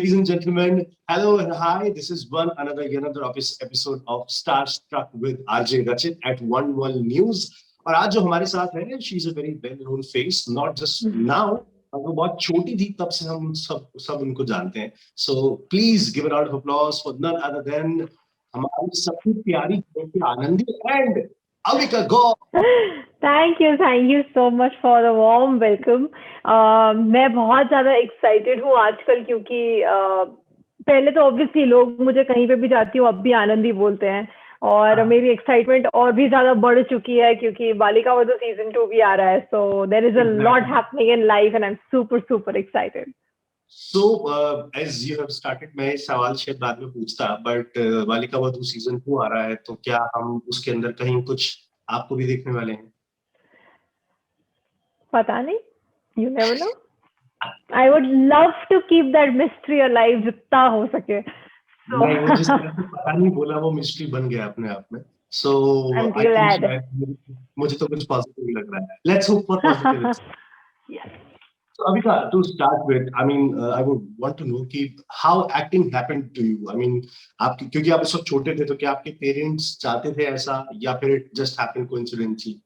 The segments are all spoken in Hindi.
ladies and gentlemen, hello and hi. This is another episode of Starstruck with RJ Rachit at One World News. और आज जो हमारे साथ है, she is a very well-known face, not just now. वो बहुत छोटी थी तब से हम सब उनको जानते हैं. So please give a round of applause for none other than हमारी सबसे प्यारी Anandi and Avika Gaur. Thank you so much for the warm welcome. मैं बहुत ज़्यादा excited हूँ आजकल क्योंकि पहले तो obviously लोग मुझे कहीं पे भी जाती हूँ अब भी आनंदी बोलते हैं और मेरी excitement और भी ज़्यादा बढ़ चुकी है क्योंकि बालिका वधू season 2 भी आ रहा है. So there is a lot happening in life and I'm super excited. So as you have started, मैं सवाल शायद बाद में पूछता, but बालिका वधू season 2 आ रहा है तो क्या हम उसके अंदर कहीं कुछ आपको भी देखने वाले हैं? पता नहीं, you never know. I would love to keep that mystery alive जितना हो सके. So, नहीं, वो जिस तरह से पता नहीं बोला वो mystery बन गया अपने आप में. So I'm I think glad. मुझे तो कुछ positive लग रहा है. Let's hope for positivity. Yes. So Avika, to start with, I mean, I would want to know कि how acting happened to you. I mean, आप क्योंकि आप उस वक्त छोटे थे तो क्या आपके parents चाहते थे ऐसा या फिर it just happened coincidentally?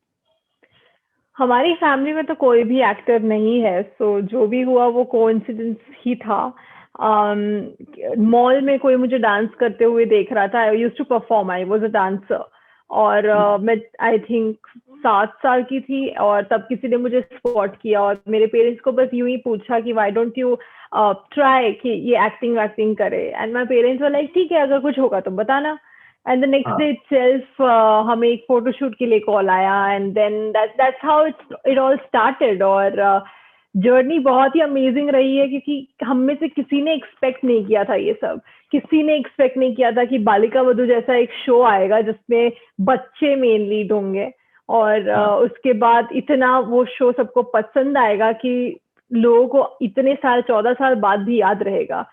हमारी फैमिली में तो कोई भी एक्टर नहीं है, सो जो भी हुआ वो कोइंसिडेंस ही था. मॉल में कोई मुझे डांस करते हुए देख रहा था. I used to perform, I was a dancer और मैं आई थिंक 7 साल की थी और तब किसी ने मुझे स्पॉट किया और मेरे पेरेंट्स को बस यूं ही पूछा कि व्हाई डोंट यू ट्राई कि ये एक्टिंग करे. And my parents were like ठीक है अगर कुछ होगा तो बताना. And the next day itself, हमें एक फोटोशूट के लिए कॉल आया and then that's how it all started. और जर्नी बहुत ही अमेजिंग रही है क्योंकि हम में से किसी ने एक्सपेक्ट नहीं किया था ये सब. किसी ने एक्सपेक्ट नहीं किया था कि बालिका वधू जैसा एक शो आएगा जिसमें बच्चे मेन लीड होंगे और उसके बाद इतना वो शो सबको पसंद आएगा कि लोगों को इतने साल 14 साल बाद भी याद रहेगा.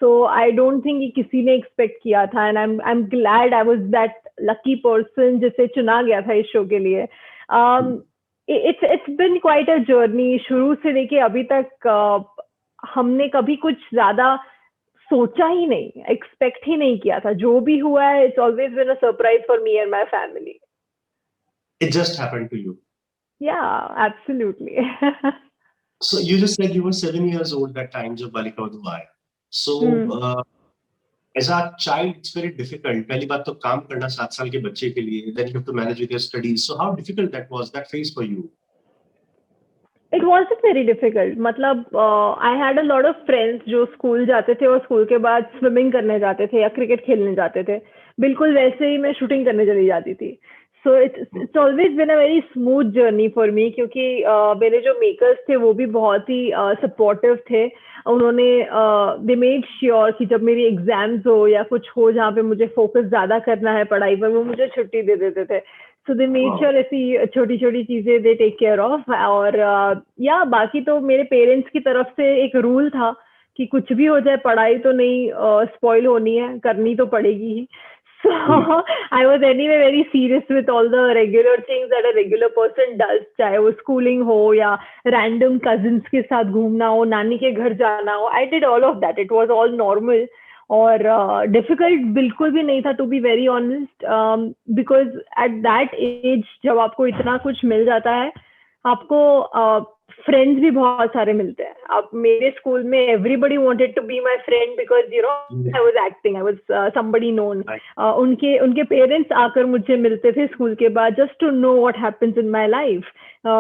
So I don't think कि किसी ने एक्सपेक्ट किया था and I'm glad I was that lucky person जिसे चुना गया था इस शो के लिए. It's been quite a journey. शुरू से लेके अभी तक हमने कभी कुछ ज्यादा सोचा ही नहीं, एक्सपेक्ट ही नहीं किया था. जो भी हुआ है it's always been a surprise for me and my family. It just happened to you. Yeah, absolutely. So you just said you were 7 years old that time जब बालिका वधू आया. So as a child it's very difficult. पहली बात तो काम करना 7 साल के बच्चे के लिए, then you have to manage with your studies. So how difficult that phase for you? It wasn't very difficult. मतलब I had a lot of friends जो स्कूल जाते थे और स्कूल के बाद स्विमिंग करने जाते थे या क्रिकेट खेलने जाते थे. बिल्कुल वैसे ही मैं शूटिंग करने चली जाती थी. So it's always been a very smooth journey for me क्योंकि मेरे जो मेकर्स थे वो भी बहुत ही सपोर्टिव थे. उन्होंने they made sure कि जब मेरी एग्जाम्स हो या कुछ हो जहाँ पे मुझे फोकस ज्यादा करना है पढ़ाई पर वो मुझे छुट्टी दे देते थे. So they made sure ऐसी छोटी छोटी चीजें they take care of. और या बाकी तो मेरे पेरेंट्स की तरफ से एक रूल था कि कुछ भी हो जाए पढ़ाई तो नहीं स्पॉइल होनी है, करनी तो पड़ेगी ही. So I was anyway very serious with all the regular things that a regular person does. चाहे वो schooling हो या random cousins के साथ घूमना हो, नानी के घर जाना हो. I did all of that. It was all normal. और difficult बिल्कुल भी नहीं था to be very honest. Because at that age जब आपको इतना कुछ मिल जाता है आपको फ्रेंड्स भी बहुत सारे मिलते हैं. अब मेरे स्कूल में everybody wanted to be my friend because you know I was acting, I was somebody known. उनके पेरेंट्स आकर मुझे मिलते थे स्कूल के बाद just to know what happens in my life.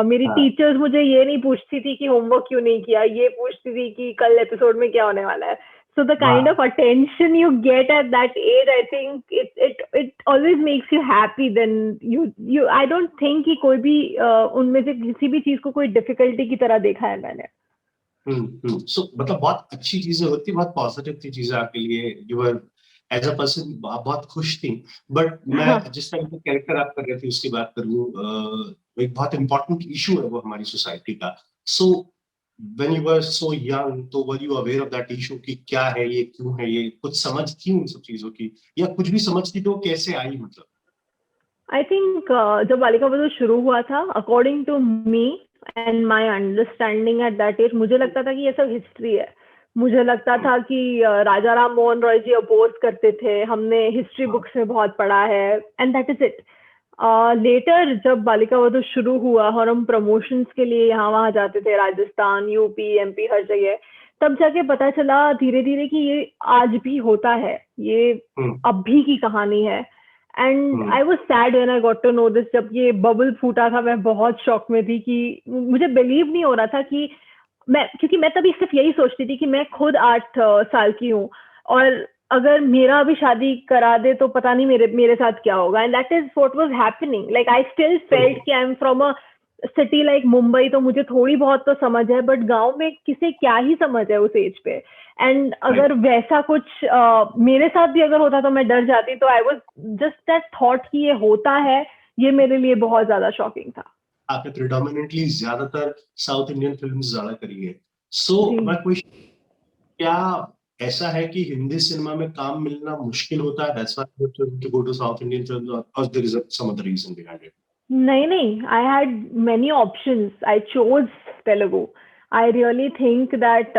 मेरी टीचर्स मुझे ये नहीं पूछती थी कि होमवर्क क्यों नहीं किया, ये पूछती थी कि कल एपिसोड में क्या होने वाला है. So the kind of attention you get at that age, I think it always makes you happy. Then you I don't think कि कोई भी उनमें से किसी भी चीज को कोई difficulty की तरह देखा है मैंने. So मतलब बहुत अच्छी चीजें होती, बहुत पॉजिटिव थी चीजें आपके लिए. You were as a person बहुत खुश थी. But मैं जिस टाइप का कैरेक्टर आप कर रहे थे उसकी बात करूँ, एक बहुत important issue है वो हमारी सोसाइटी का. So when you were so young, तो were you aware of that issue कि क्या है ये, क्यों है ये, कुछ समझ थी उन सब चीजों की या कुछ भी समझ थी तो कैसे आई मतलब? I think जब बालिका वधू शुरू हुआ था, according to me and my understanding at that age, मुझे लगता था कि ये सब हिस्ट्री है. मुझे लगता था कि राजा राम मोहन रॉय जी अपोज करते थे, हमने हिस्ट्री बुक्स में बहुत पढ़ा है, and that is it. Later जब बालिका वधू शुरू हुआ और हम प्रमोशंस के लिए यहाँ वहाँ जाते थे, राजस्थान, यूपी, एमपी, हर जगह, तब जाके पता चला धीरे धीरे कि ये आज भी होता है, ये अब भी की कहानी है। And I was sad when I got to know this. जब ये बबल फूटा था मैं बहुत शॉक में थी कि मुझे बिलीव नहीं हो रहा था कि क्योंकि मैं तभी सिर्फ यही सोचती थी कि मैं खुद 8 साल की हूँ, और अगर मेरा अभी शादी करा दे तो पता नहीं मेरे साथ क्या होगा। And that is what was happening. Like I still felt कि I am from a city like Mumbai, तो मुझे थोड़ी बहुत तो समझ है, बट गांव में किसे क्या ही समझ है उस एज पे। एंड अगर वैसा कुछ मेरे साथ भी अगर होता तो मैं डर जाती। तो I was just that thought कि ये होता है, ये मेरे लिए बहुत ज्यादा शॉकिंग था। आपने प्रिडोमिनेटली ज्यादातर साउथ इंडियन फिल्म्स ज्यादा करी है, सो माय क्वेश्चन, क्या ऐसा है कि हिंदी सिनेमा में काम मिलना मुश्किल होता है, that's why you to go to south Indian films, और there is some other reason behind it? नहीं, I had many options, I chose Telugu. I really think that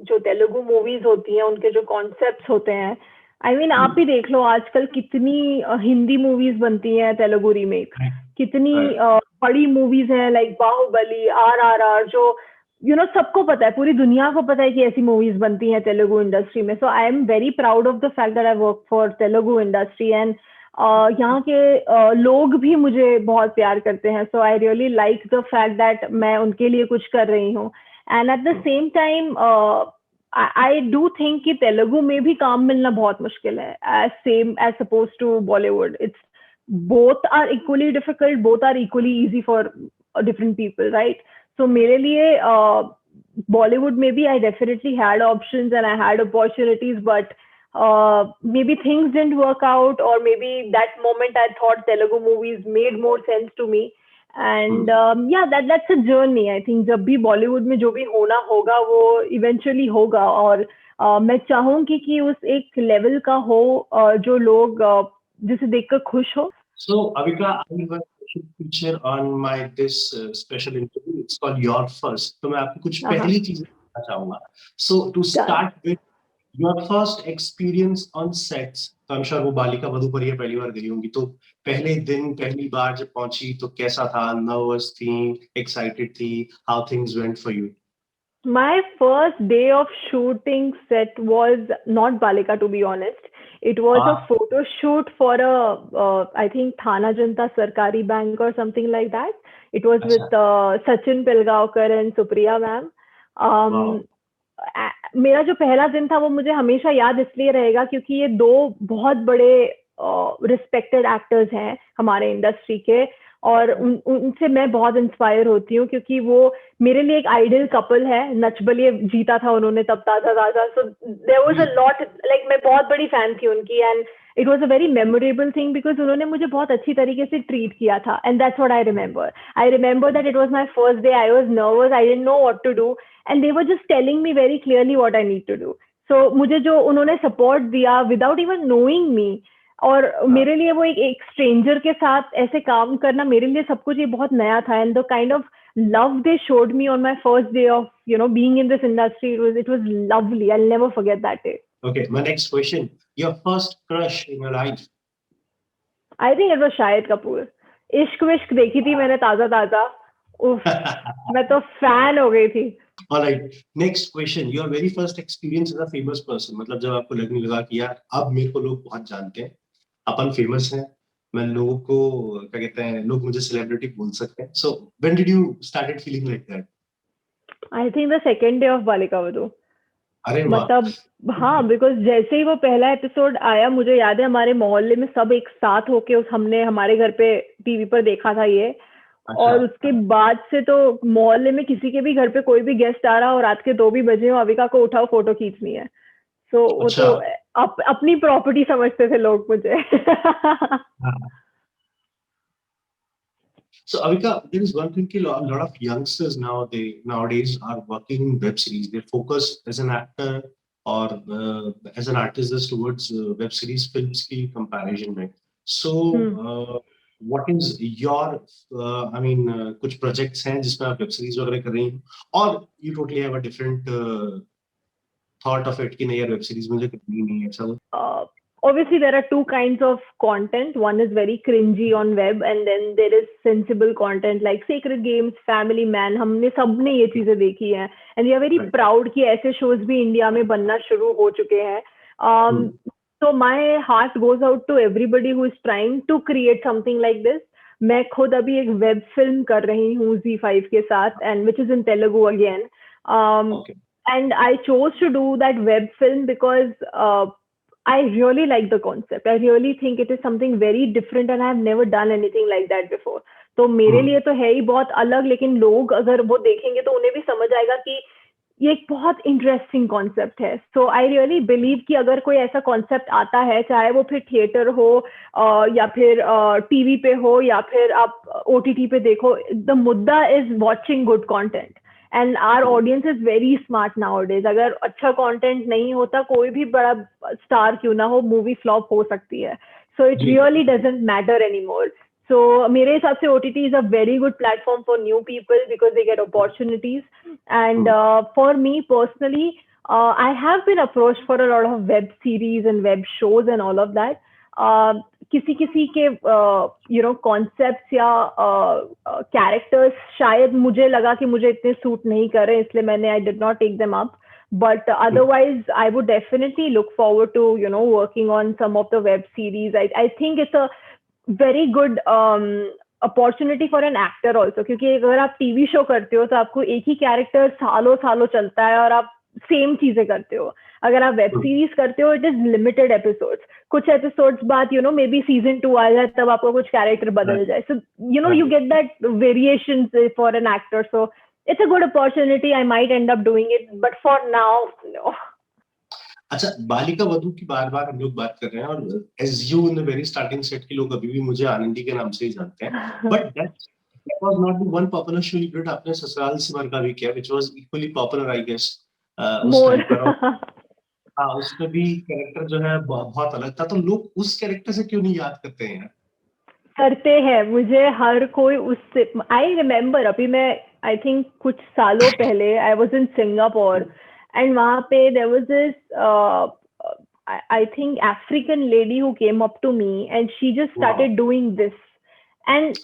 जो तेलुगु मूवीज होती हैं उनके जो कॉन्सेप्ट्स होते हैं, आई मीन आप ही देख लो आजकल कितनी हिंदी मूवीज बनती हैं तेलुगु रीमेक, कितनी बड़ी मूवीज हैं लाइक बाहुबली, RRR, जो सबको पता है, पूरी दुनिया को पता है कि ऐसी मूवीज बनती हैं तेलुगु इंडस्ट्री में। So I am very proud of the fact that I work for Telugu industry. And यहाँ के लोग भी मुझे बहुत प्यार करते हैं। So I really like the fact that मैं उनके लिए कुछ कर रही हूँ। And at the same time I do think कि तेलुगु में भी काम मिलना बहुत मुश्किल है, as same as suppose to Bollywood. It's both are equally difficult, both are equally easy for different people, right? So मेरे लिए बॉलीवुड में भी I definitely had options and I had opportunities, but maybe things didn't work out, or maybe that moment I thought Telugu movies made more sense to me. And yeah, that's a journey. I think जब भी बॉलीवुड में जो भी होना होगा वो इवेंचुअली होगा, और मैं चाहूंगी कि उस एक लेवल का हो जो लोग जिसे देखकर खुश हो। So Avika, I have a special feature on my this special interview. It's called Your First. तो मैं आपको कुछ पहली चीजें बताना चाहूंगा. So to start with your first experience on sets, तो I'm sure वो बालिका वधू पर ही पहली बार गई होंगी, तो पहले दिन पहली बार जब पहुंची तो कैसा था? नर्वस थी, एक्साइटेड थी? How things went for you? My first day of shooting set was not Balika, to be honest. It was a photo shoot for I think Thana Janta Sarkari Bank or something like that. It was with Sachin Pilgaonkar and Supriya ma'am. मेरा जो पहला दिन था वो मुझे हमेशा याद इसलिए रहेगा क्योंकि ये दो बहुत बड़े रिस्पेक्टेड एक्टर्स हैं हमारे इंडस्ट्री के, और उनसे मैं बहुत इंस्पायर होती हूँ क्योंकि वो मेरे लिए एक आइडियल कपल है। नच बलिए जीता था उन्होंने तब ताजा ताजा, so there was a lot, like मैं बहुत बड़ी फैन थी उनकी। And it was a very memorable thing because उन्होंने मुझे बहुत अच्छी तरीके से ट्रीट किया था, and that's what I remember that it was my first day. I was nervous, I didn't know what to do, and they were just telling me very clearly what I need to do. So मुझे जो उन्होंने सपोर्ट दिया विदाउट इवन नोइंग मी, और मेरे लिए वो एक स्ट्रेंजर के साथ ऐसे काम करना मेरे लिए सब कुछ ये बहुत नया था। And the kind of love they showed me on my first day of being in this industry, it was lovely. I'll never forget that day. Okay, my next question, your first crush in your life? I think it was Shahid Kapoor. इश्क विश्क देखी थी मैंने ताजा ताजा, उफ मैं तो फैन हो गई थी। Alright, next question, your very first experience as a famous person, मतलब जब आपको लगने लगा कि यार अब मेरे को लोग बहुत जानते हैं, अपन फेमस हैं, मैं लोगों को क्या कहते हैं, लोग मुझे सेलिब्रिटी बोल सकते हैं। So when did you started feeling like that? I think the second day of Balika Vadhu. अरे वाह, मतलब हाँ, बिकॉज जैसे ही वो पहला एपिसोड आया मुझे याद है हमारे मोहल्ले में सब एक साथ होके हमने हमारे घर पे टीवी पर देखा था ये। और उसके बाद से तो मोहल्ले में किसी के भी घर पे कोई भी गेस्ट आ रहा हो, रात के 2 भी बजे हो, अविका को उठाओ फोटो खींचनी है। सो वो तो अपनी प्रॉपर्टी समझते थे लोग मुझे। So Avika, there is one thing, a lot of youngsters nowadays are working in web series. They focus as an actor or as an artist towards web series films की comparison में. So what is your I mean कुछ projects हैं जिसमें आप web series वगैरह कर रही हैं, or you totally have a different thought of it कि नहीं यार वेब सीरीज मुझे करनी नहीं है ऐसा? Obviously there are two kinds of content. One is very cringy on web, and then there is sensible content like Sacred Games, Family Man. हमने सबने ये चीजें देखी हैं, and we are very Right. proud कि ऐसे shows भी इंडिया में बनना शुरू हो चुके हैं. So my heart goes out to everybody who is trying to create something like this. मैं खुद अभी एक वेब फिल्म कर रही हूँ Z5 के साथ, and which is in Telugu again. Okay. And I chose to do that web film because I really like the concept. I really think it is something very different, and I have never done anything like that before. तो मेरे लिए तो है ही बहुत अलग, लेकिन लोग अगर वो देखेंगे तो उन्हें भी समझ आएगा कि ये एक बहुत इंटरेस्टिंग कॉन्सेप्ट है. सो आई रियली बिलीव कि अगर कोई ऐसा कॉन्सेप्ट आता है, चाहे वो फिर थिएटर हो या फिर टीवी पे हो या फिर आप OTT पे देखो, द मुद्दा is watching good content. And our audience is very smart nowadays. अगर अच्छा कंटेंट नहीं होता, कोई भी बड़ा स्टार क्यों ना हो, मूवी फ्लॉप हो सकती है. So it really doesn't matter anymore. So मेरे हिसाब से OTT is a very good platform for new people because they get opportunities. And for me personally, I have been approached for a lot of web series and web shows and all of that. किसी के concepts या characters शायद मुझे लगा कि मुझे इतने सूट नहीं कर रहे, इसलिए मैंने I did not take them up. But otherwise, I would definitely look forward to working on some of the web series. I think it's a very good opportunity for an actor also, क्योंकि अगर आप टीवी शो करते हो तो आपको एक ही कैरेक्टर सालों सालों चलता है और आप सेम चीजें करते हो. अगर आप वेब सीरीज करते हो, इट इज लिमिटेड एपिसोड्स. कुछ एपिसोड्स बाद मे बी सीजन 2 आ जाए, तब आपको कुछ कैरेक्टर बदल जाए. So you get that variation for an actor. So it's a good opportunity. I might end up doing it, but for now no. अच्छा, बालिका वधू की बार बार हम लोग बात कर रहे हैं, और as you in the very starting set के लोग अभी भी मुझे आनंदी के नाम से ही जानते हैं. But that was not the one popular show you did. आपने ससुराल सिमर का भी किया, which was equally popular I guess उस टाइम पर. हाँ, उसमें भी कैरेक्टर जो है बहुत अलग था. तो लोग उस कैरेक्टर से क्यों नहीं याद करते हैं? करते हैं. मुझे हर कोई उससे, आई रिमेम्बर अभी मैं आई थिंक कुछ सालों पहले I was in Singapore, and वहाँ पे there was this I think African lady who came up to me and she just started doing this. And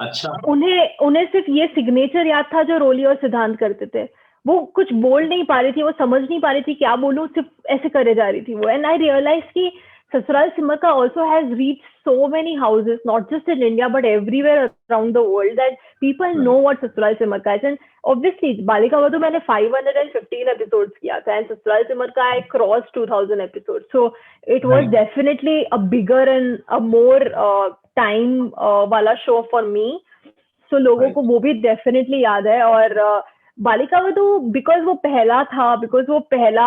उन्हें सिर्फ ये सिग्नेचर याद था जो रोली और सिद्धांत करते थे. वो कुछ बोल नहीं पा रही थी, वो समझ नहीं पा रही थी क्या बोलूं, सिर्फ ऐसे करे जा रही थी वो. एंड आई रियलाइज कि ससुराल सिमर का also has reached so many houses, not just in India but everywhere around the world, that people know what ससुराल सिमर का is. And obviously Balika Vadhu मैंने 515 episodes किया था, and ससुराल सिमर का I crossed 2000 episodes. So it was definitely a bigger and a more time वाला show for me. So लोगों को वो भी definitely याद है. और बालिका वधू बिकॉज वो पहला था, बिकॉज वो पहला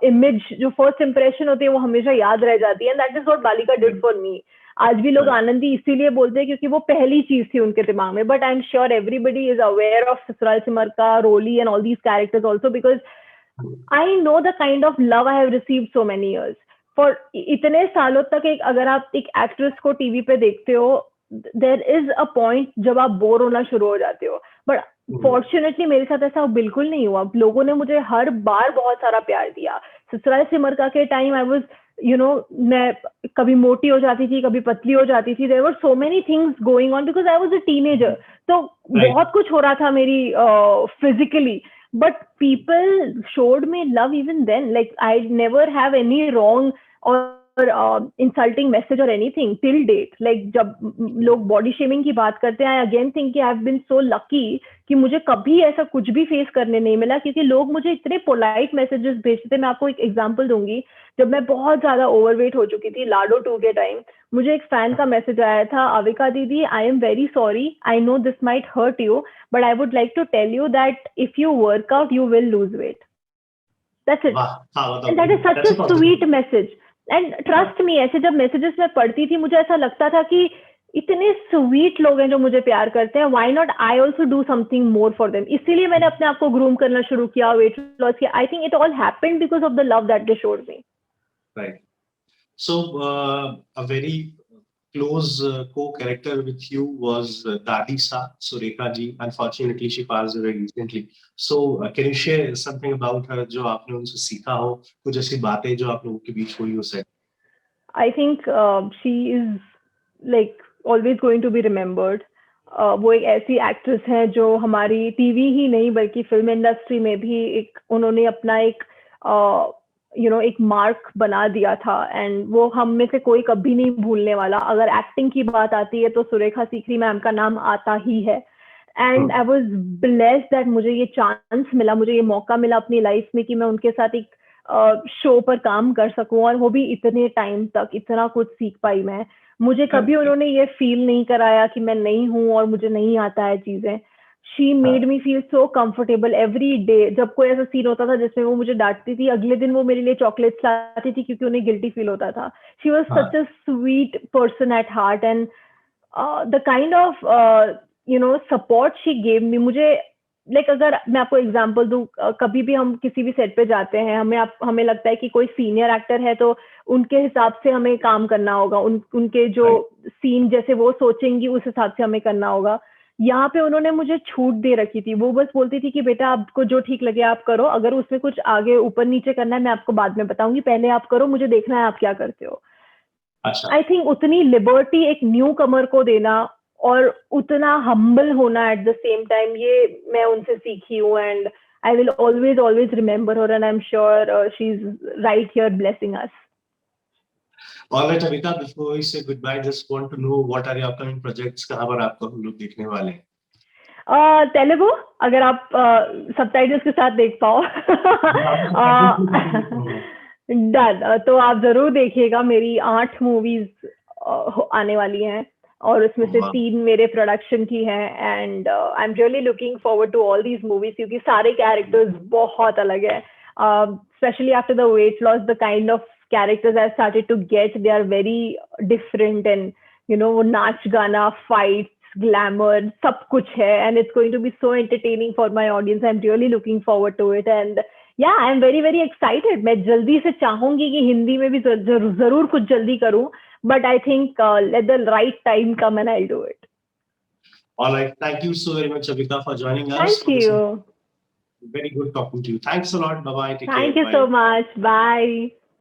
इमेज जो फर्स्ट इंप्रेशन होती है वो हमेशा याद रह जाती है. एंड दैट इज व्हाट बालिका डिड फॉर मी. आज भी लोग आनंदी इसीलिए बोलते हैं क्योंकि वो पहली चीज थी उनके दिमाग में. But I am sure everybody is aware of Sasural Simar Ka, Roli and all these characters also, because I know the kind of love I have received so many years for इतने सालों तक. अगर आप एक एक्ट्रेस को टीवी पे देखते हो, देयर इज अ पॉइंट जब आप बोर होना शुरू हो जाते हो. बट फॉर्चुनेटली मेरे साथ ऐसा बिल्कुल नहीं हुआ. लोगों ने मुझे हर बार बहुत सारा प्यार दिया. ससुराल सिमर का के टाइम आई वाज मैं कभी मोटी हो जाती थी, कभी पतली हो जाती थी. There were so many things going on because I was a teenager. तो बहुत कुछ हो रहा था मेरी physically. But people showed me love even then. Like I never have any wrong or insulting message or anything till date. Like जब लोग बॉडी शेमिंग की बात करते हैं, I again think I have been so lucky कि मुझे कभी ऐसा कुछ भी फेस करने नहीं मिला, क्योंकि लोग मुझे इतने पोलाइट मैसेजेस भेजते थे. मैं आपको एक एग्जांपल दूंगी. जब मैं बहुत ज्यादा ओवरवेट हो चुकी थी लाडो 2 के टाइम, मुझे एक फैन का मैसेज आया था, अविका दीदी I am very sorry, I know this might hurt you, but I would like to tell you that if you work out you will lose weight. That's it. And that is such a sweet message. And trust me, ऐसे जब मैसेजेस में पढ़ती थी मुझे ऐसा लगता था कि इतने स्वीट लोग हैं जो मुझे प्यार करते हैं, why not I also do something more for them. इसीलिए मैंने अपने आप को ग्रूम करना शुरू किया, वेट लॉस किया. I think it all happened because of the love that they showed me. Right. So a very close co-character with you was Dadi Sa, Surekha ji. Unfortunately, she passed away recently. So, can you share something about her जो आपने उनसे सीखा हो, कुछ ऐसी बातें जो आप लोगों के बीच हुई हो set? I think she is like always going to be remembered. वो एक ऐसी एक्ट्रेस है जो हमारी टीवी ही नहीं बल्कि फिल्म इंडस्ट्री में भी एक उन्होंने अपना एक एक मार्क बना दिया था एंड वो हम में से कोई कभी नहीं भूलने वाला. अगर एक्टिंग की बात आती है तो सुरेखा सीकरी मैम का नाम आता ही है. And I was blessed that मुझे ये चांस मिला, मुझे ये मौका मिला अपनी लाइफ में कि मैं उनके साथ एक शो पर काम कर सकूं और वो भी इतने टाइम तक इतना कुछ सीख पाई मैं. मुझे कभी उन्होंने ये फील नहीं कराया कि मैं नहीं हूं और मुझे नहीं आता है चीजें. She made me feel so comfortable every day. जब कोई ऐसा सीन होता था जिसमें वो मुझे डांटती थी, अगले दिन वो मेरे लिए चॉकलेट्स लाती थी क्योंकि उन्हें गिल्टी फील होता था. She was such a sweet person at heart and the kind of support she gave me. मुझे अगर मैं आपको एग्जांपल दूं, कभी भी हम किसी भी सेट पे जाते हैं, हमें लगता है कि कोई सीनियर एक्टर है तो उनके हिसाब से हमें काम करना होगा, उनके जो सीन जैसे वो सोचेंगी उस हिसाब से हमें करना होगा. यहाँ पे उन्होंने मुझे छूट दे रखी थी. वो बस बोलती थी कि बेटा आपको जो ठीक लगे आप करो, अगर उसमें कुछ आगे ऊपर नीचे करना है मैं आपको बाद में बताऊंगी, पहले आप करो, मुझे देखना है आप क्या करते हो. आई थिंक उतनी लिबर्टी एक न्यू कमर को देना और उतना हम्बल होना एट द सेम टाइम, ये मैं उनसे सीखी हूँ. And I will always remember her and I am sure she is right here blessing us. All right, Amita, before we say goodbye, just want to know what are your upcoming projects, कहाँ पर आपको हम लोग देखने वाले हैं? तेलुगु, अगर आप सबटाइटल्स के साथ देख पाओ. डन. तो आप जरूर देखिएगा. मेरी 8 मूवीज आने वाली हैं और उसमें से 3 मेरे प्रोडक्शन की हैं. And I am really looking forward to all these movies क्योंकि सारे कैरेक्टर्स बहुत अलग है. Specially after the weight loss, the kind of characters I started to get, they are very different and वो नाच गाना, fights, glamour, सब कुछ है and it's going to be so entertaining for my audience. I'm really looking forward to it and yeah, I'm very very excited. मैं जल्दी से चाहूंगी कि हिंदी में भी जरूर कुछ जल्दी करूं, but I think let the right time come and I'll do it. All right, thank you so very much, Amita, for joining us. Thank you. Very good talking to you. Thanks a lot. Bye bye. Thank you so much. Bye.